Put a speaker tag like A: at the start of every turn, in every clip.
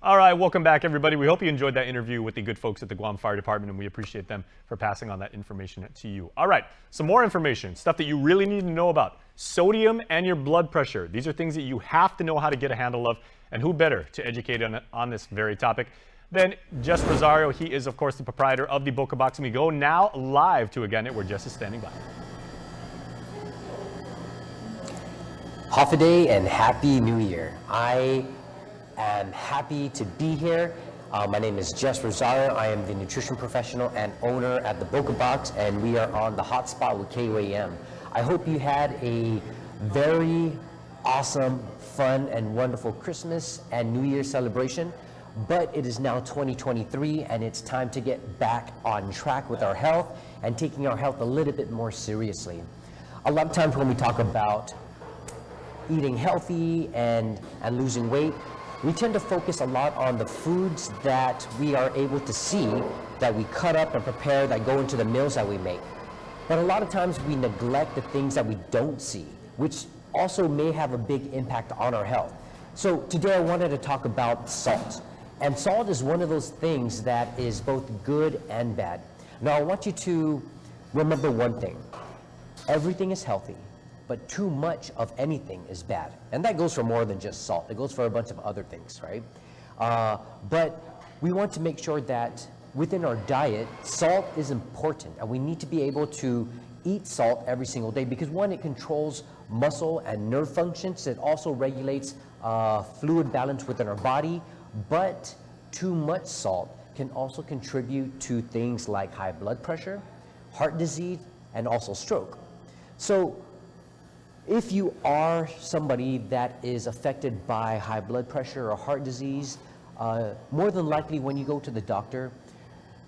A: All right, welcome back, everybody. We hope you enjoyed that interview with the good folks at the Guam Fire Department, and we appreciate them for passing on that information to you. All right, some more information, stuff that you really need to know about. Sodium and your blood pressure. These are things that you have to know how to get a handle of, and who better to educate on this very topic than Jess Rosario. He is, of course, the proprietor of the Boka Box, and we go now live to a Gannett where Jess is standing by.
B: Hafaday and Happy New Year. I am happy to be here. My name is Jess Rosario. I am the nutrition professional and owner at the Boka Box, and we are on the hot spot with KUAM. I hope you had a very awesome, fun, and wonderful Christmas and New Year celebration. But it is now 2023, and it's time to get back on track with our health and taking our health a little bit more seriously. A lot of times when we talk about eating healthy and losing weight, we tend to focus a lot on the foods that we are able to see, that we cut up and prepare, that go into the meals that we make. But a lot of times we neglect the things that we don't see, which also may have a big impact on our health. So today I wanted to talk about salt. And salt is one of those things that is both good and bad. Now I want you to remember one thing. Everything is healthy, but too much of anything is bad. And that goes for more than just salt. It goes for a bunch of other things, right? But we want to make sure that within our diet, salt is important. And we need to be able to eat salt every single day because one, it controls muscle and nerve functions. It also regulates fluid balance within our body. But too much salt can also contribute to things like high blood pressure, heart disease, and also stroke. So if you are somebody that is affected by high blood pressure or heart disease, more than likely when you go to the doctor,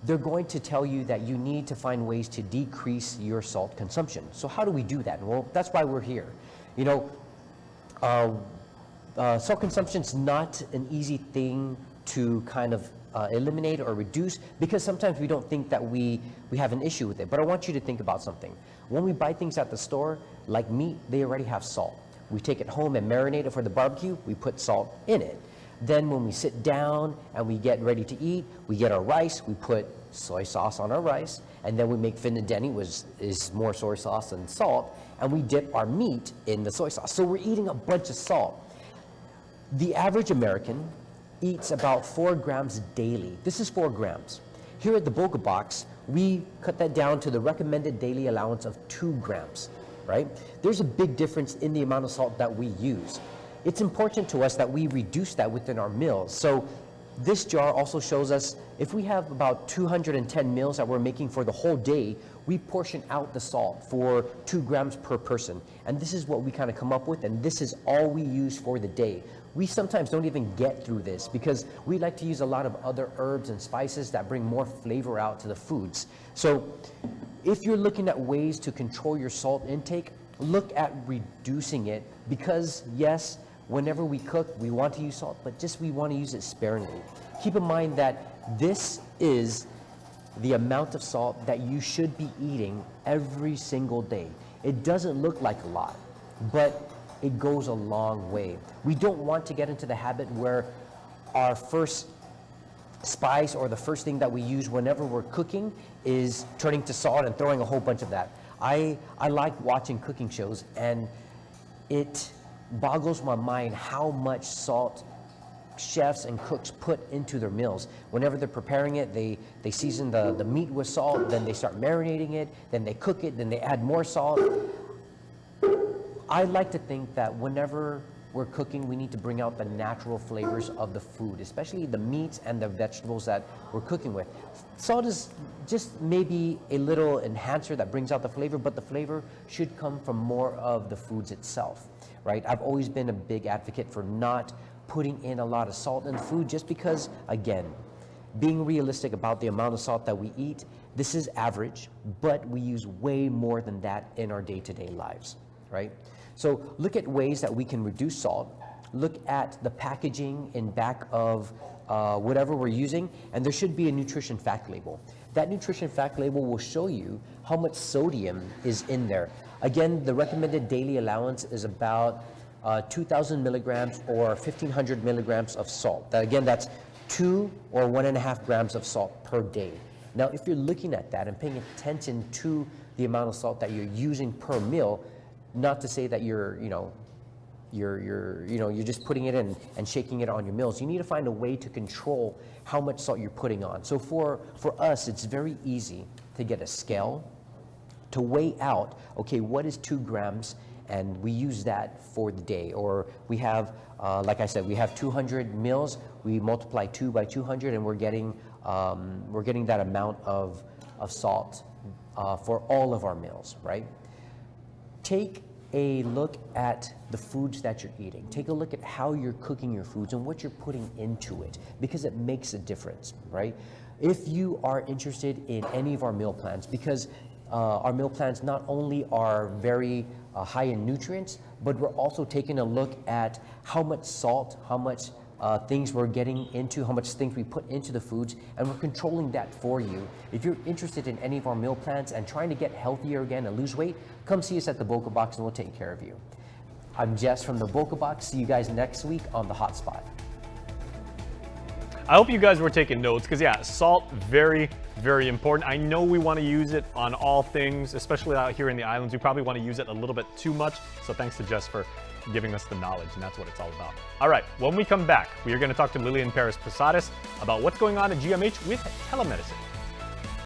B: they're going to tell you that you need to find ways to decrease your salt consumption. So how do we do that? Well, that's why we're here. You know, salt consumption is not an easy thing to kind of eliminate or reduce because sometimes we don't think that we have an issue with it. But I want you to think about something. When we buy things at the store, like meat, they already have salt. We take it home and marinate it for the barbecue, we put salt in it. Then when we sit down and we get ready to eat, we get our rice, we put soy sauce on our rice, and then we make finadeni, which is more soy sauce than salt, and we dip our meat in the soy sauce. So we're eating a bunch of salt. The average American eats about 4 grams daily. This is 4 grams. Here at the Boka Box, we cut that down to the recommended daily allowance of 2 grams, right? There's a big difference in the amount of salt that we use. It's important to us that we reduce that within our meals. So this jar also shows us if we have about 210 meals that we're making for the whole day, we portion out the salt for 2 grams per person. And this is what we kind of come up with, and this is all we use for the day. We sometimes don't even get through this because we like to use a lot of other herbs and spices that bring more flavor out to the foods. So if you're looking at ways to control your salt intake, look at reducing it because yes, whenever we cook, we want to use salt, but just we want to use it sparingly. Keep in mind that this is the amount of salt that you should be eating every single day. It doesn't look like a lot, but it goes a long way. We don't want to get into the habit where our first spice or the first thing that we use whenever we're cooking is turning to salt and throwing a whole bunch of that. I like watching cooking shows, and it boggles my mind how much salt chefs and cooks put into their meals. Whenever they're preparing it, they season the meat with salt, then they start marinating it, then they cook it, then they add more salt. I like to think that whenever we're cooking, we need to bring out the natural flavors of the food, especially the meats and the vegetables that we're cooking with. Salt is just maybe a little enhancer that brings out the flavor, but the flavor should come from more of the foods itself, right? I've always been a big advocate for not putting in a lot of salt in food just because, again, being realistic about the amount of salt that we eat, this is average, but we use way more than that in our day-to-day lives, right? So look at ways that we can reduce salt. Look at the packaging in back of whatever we're using, and there should be a nutrition fact label. That nutrition fact label will show you how much sodium is in there. Again, the recommended daily allowance is about 2,000 milligrams or 1,500 milligrams of salt. That, again, that's 2 or 1.5 grams of salt per day. Now, if you're looking at that and paying attention to the amount of salt that you're using per meal, not to say that you're just putting it in and shaking it on your meals. You need to find a way to control how much salt you're putting on. So for us, it's very easy to get a scale to weigh out, okay, what is 2 grams, and we use that for the day. Or we have, like I said, we have 200 mils, we multiply 2 by 200, and we're getting that amount of salt for all of our meals, right? Take a look at the foods that you're eating. Take a look at how you're cooking your foods and what you're putting into it, because it makes a difference, right? If you are interested in any of our meal plans, because our meal plans not only are very high in nutrients, but we're also taking a look at how much salt, how much things we're getting into, how much things we put into the foods, and we're controlling that for you. If you're interested in any of our meal plans and trying to get healthier again and lose weight, come see us at the Boka Box and we'll take care of you. I'm Jess from the Boka Box. See you guys next week on the Hotspot.
A: I hope you guys were taking notes, because yeah, salt, very, very important. I know we want to use it on all things, especially out here in the islands. We probably want to use it a little bit too much. So thanks to Jess for giving us the knowledge, and that's what it's all about. All right, when we come back, we are going to talk to Lillian Perez Posadas about what's going on at GMH with telemedicine.